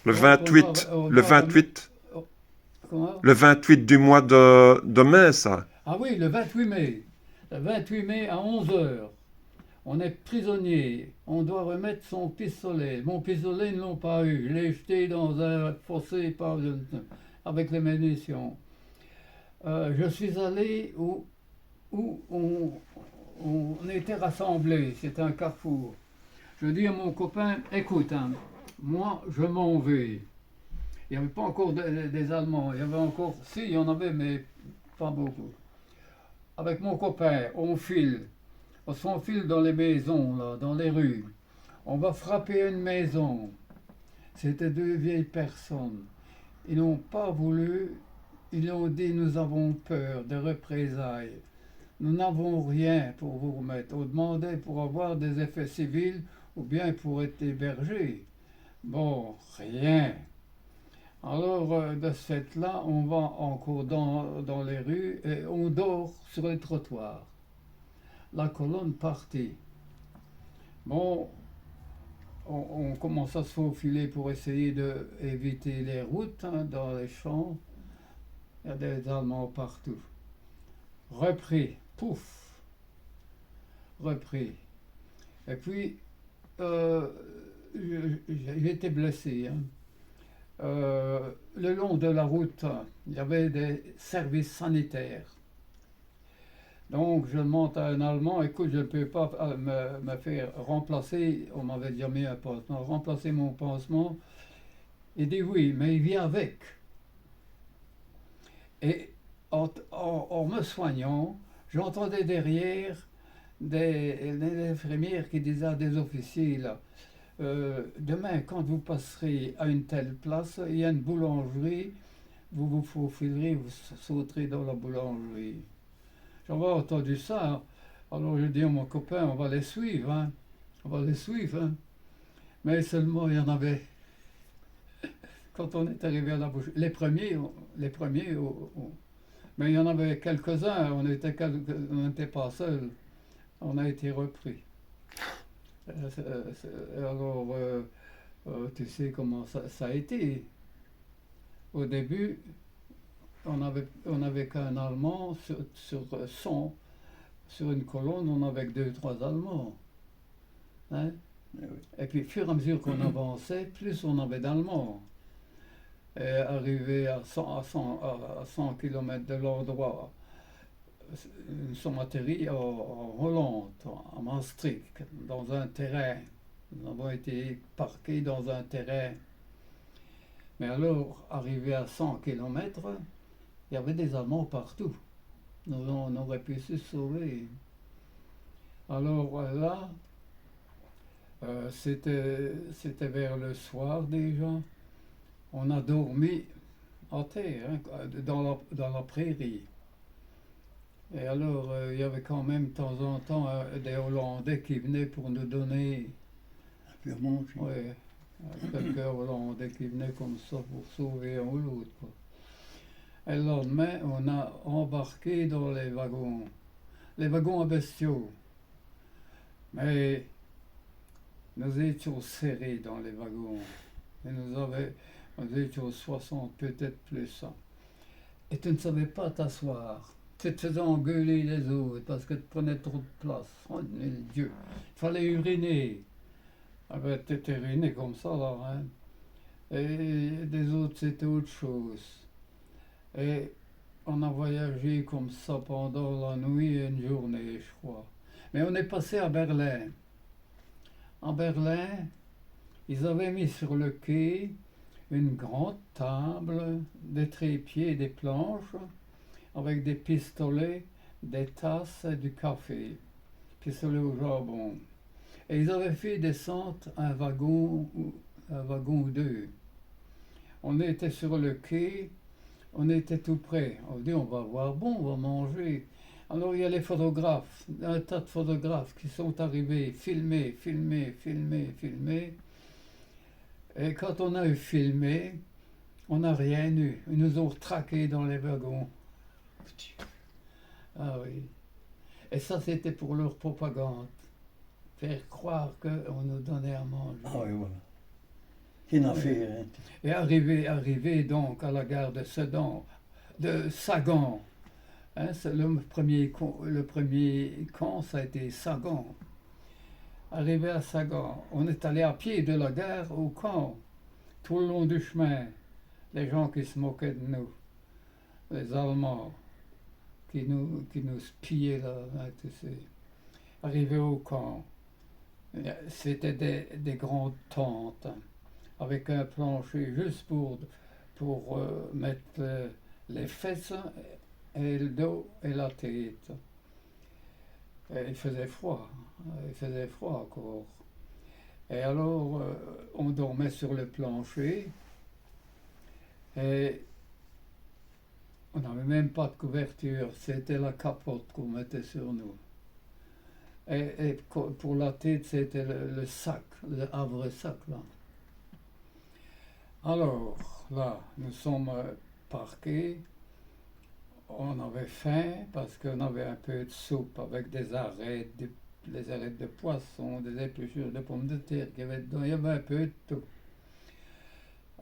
Le Donc 28, on le doit remettre. 28, Oh, comment? le 28 du mois de mai, ça. Ah oui, le 28 mai. Le 28 mai à 11 heures. On est prisonnier. On doit remettre son pistolet. Mon pistolet, ils ne l'ont pas eu. Je l'ai jeté dans un fossé avec les munitions. Je suis allé où on était rassemblés. C'était un carrefour. Je dis à mon copain, écoute, hein, moi, je m'en vais. Il n'y avait pas encore des Allemands. Il y avait encore, si, il y en avait, mais pas beaucoup. Avec mon copain, on s'enfile dans les maisons, là, dans les rues. On va frapper une maison. C'était deux vieilles personnes. Ils n'ont pas voulu. Ils ont dit nous avons peur de représailles. Nous n'avons rien pour vous remettre. On demandait pour avoir des effets civils ou bien pour être hébergé. Bon, rien. Alors, de ce fait-là, on va encore dans les rues et on dort sur les trottoirs. La colonne partit. Bon, on commence à se faufiler pour essayer d'éviter les routes, hein, dans les champs. Il y a des Allemands partout. Repris, pouf, repris. Et puis, euh, j'étais blessé, hein. Le long de la route, il y avait des services sanitaires. Donc, je demande à un Allemand, écoute, je ne peux pas me faire remplacer, on m'avait déjà mis un pansement, remplacer mon pansement. Il dit oui, mais il vient avec. Et en me soignant, j'entendais derrière des infirmières qui disaient à des officiers, là, demain, quand vous passerez à une telle place, il y a une boulangerie, vous vous faufilerez, vous sauterez dans la boulangerie. J'avais entendu ça, hein. Alors je dis à mon copain, on va les suivre, hein. On va les suivre, hein. Mais seulement, il y en avait, quand on est arrivé à la bouche, mais il y en avait quelques-uns, on n'était pas seuls, on a été repris. Alors, tu sais comment ça a été. Au début, on avait qu'un Allemand sur 100. Sur une colonne, on avait que deux, trois Allemands, hein. Eh oui. Et puis, au fur et à mesure qu'on avançait, plus on avait d'Allemands. Et arrivé à 100 km de l'endroit, nous sommes atterris en Hollande, à Maastricht, dans un terrain. Nous avons été parqués dans un terrain. Mais alors, arrivé à 100 km, il y avait des Allemands partout. On aurait pu se sauver. Alors là, c'était vers le soir déjà. On a dormi à terre, hein, dans la prairie. Et alors, il y avait quand même de temps en temps des Hollandais qui venaient pour nous donner, Puis on mange. ouais, quelques Hollandais qui venaient comme ça pour sauver un ou l'autre, quoi. Et le lendemain, on a embarqué dans les wagons à bestiaux. Mais nous étions serrés dans les wagons. Et nous étions 60, peut-être plus, hein. Et tu ne savais pas t'asseoir. Tu te faisais engueuler les autres parce que tu prenais trop de place. Oh mon Dieu. Il fallait uriner. Ah ben, tu étais uriné comme ça, là, hein. Et des autres, c'était autre chose. Et on a voyagé comme ça pendant la nuit et une journée, je crois. Mais on est passé à Berlin. En Berlin, ils avaient mis sur le quai une grande table, des trépieds et des planches, avec des pistolets, des tasses et du café, pistolets au jambon. Et ils avaient fait descendre un wagon ou deux. On était sur le quai, on était tout près. On dit on va voir bon, on va manger. Alors il y a les photographes, un tas de photographes qui sont arrivés, filmer, filmer, filmer, filmer. Et quand on a eu filmé, on n'a rien eu. Ils nous ont traqués dans les wagons. Ah oui. Et ça, c'était pour leur propagande. Faire croire qu'on nous donnait à manger. Ah oui, voilà. Quelle affaire, hein. Et arrivé donc à la gare de Sagan, hein, c'est le premier camp, ça a été Sagan. Arrivé à Sagan, on est allé à pied de la gare au camp, tout le long du chemin. Les gens qui se moquaient de nous, les Allemands qui nous spiaient là, hein, tu sais. Arrivé au camp, c'était des grandes tentes, hein, avec un plancher juste pour mettre les fesses et le dos et la tête. Et il faisait froid encore. Et alors, on dormait sur le plancher et on n'avait même pas de couverture, c'était la capote qu'on mettait sur nous. Et pour la tête, c'était le sac, le havre-sac là. Alors, là, nous sommes parqués. On avait faim parce qu'on avait un peu de soupe avec des arêtes, des arêtes de poisson, des épluchures de pommes de terre qu'il y avait dedans. Il y avait un peu de tout.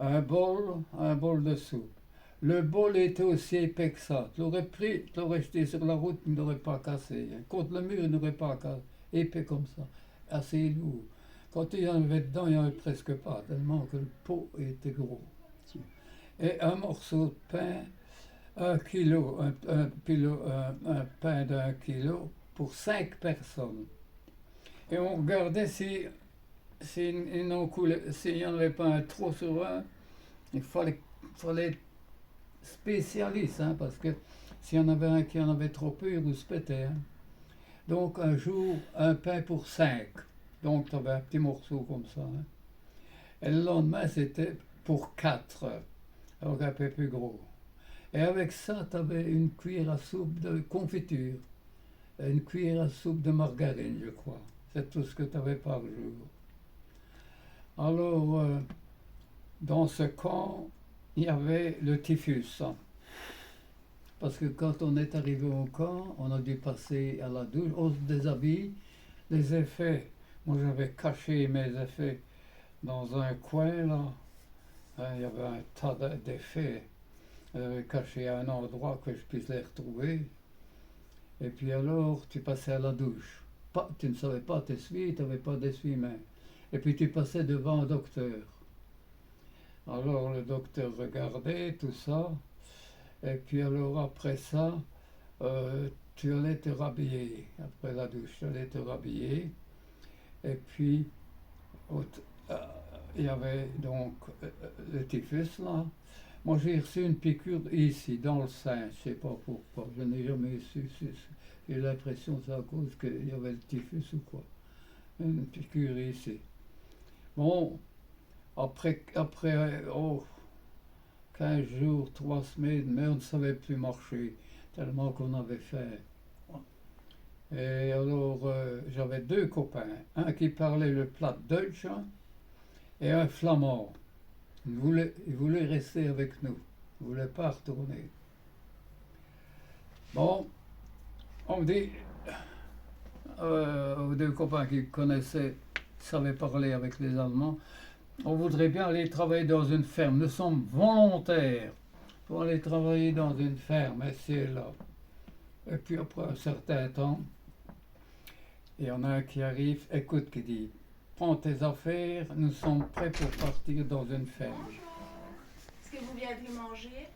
Un bol de soupe. Le bol était aussi épais que ça. Tu l'aurais jeté sur la route, il n'aurait pas cassé. Contre le mur, il n'aurait pas cassé. Épais comme ça, assez lourd. Quand il y en avait dedans, il n'y en avait presque pas, tellement que le pot était gros. Et un morceau de pain, un pain d'1 kilo pour 5 personnes. Et on regardait s'il n'y en avait pas un trop sur un, il fallait être spécialiste, hein, parce que s'il y en avait un qui en avait trop peu, il vous se pétait. Hein. Donc un jour, un pain pour 5. Donc tu avais un petit morceau comme ça. Hein. Et le lendemain, c'était pour 4, donc un peu plus gros. Et avec ça, tu avais une cuillère à soupe de confiture, une cuillère à soupe de margarine, je crois. C'est tout ce que tu avais par jour. Alors, dans ce camp, il y avait le typhus. Hein. Parce que quand on est arrivé au camp, on a dû passer à la douche, on se déshabille, les effets. Moi, j'avais caché mes effets dans un coin, là. Il y avait un tas d'effets. J'avais caché à un endroit que je puisse les retrouver. Et puis alors, tu passais à la douche. Tu ne savais pas t'essuyer, tu n'avais pas d'essuie-main. Et puis tu passais devant un docteur. Alors le docteur regardait tout ça. Et puis alors après ça, tu allais te rhabiller. Après la douche, tu allais te rhabiller. Et puis, il y avait donc le typhus là. Moi j'ai reçu une piqûre ici, dans le sein, je ne sais pas pourquoi. Je n'ai jamais su. J'ai l'impression que c'est à cause qu'il y avait le typhus ou quoi. Une piqûre ici. Bon, après 15 jours, 3 semaines, mais on ne savait plus marcher, tellement qu'on avait faim. Et alors, j'avais 2 copains, un qui parlait le plat Deutsch et un flamand. Il voulait rester avec nous, il ne voulait pas retourner. Bon, on me dit, aux 2 copains qui connaissaient, savaient parler avec les Allemands, on voudrait bien aller travailler dans une ferme. Nous sommes volontaires pour aller travailler dans une ferme, et c'est là. Et puis après un certain temps, il y en a un qui arrive, écoute, qui dit, prends tes affaires, nous sommes prêts pour partir dans une ferme. Bonjour. Est-ce que vous viendrez manger?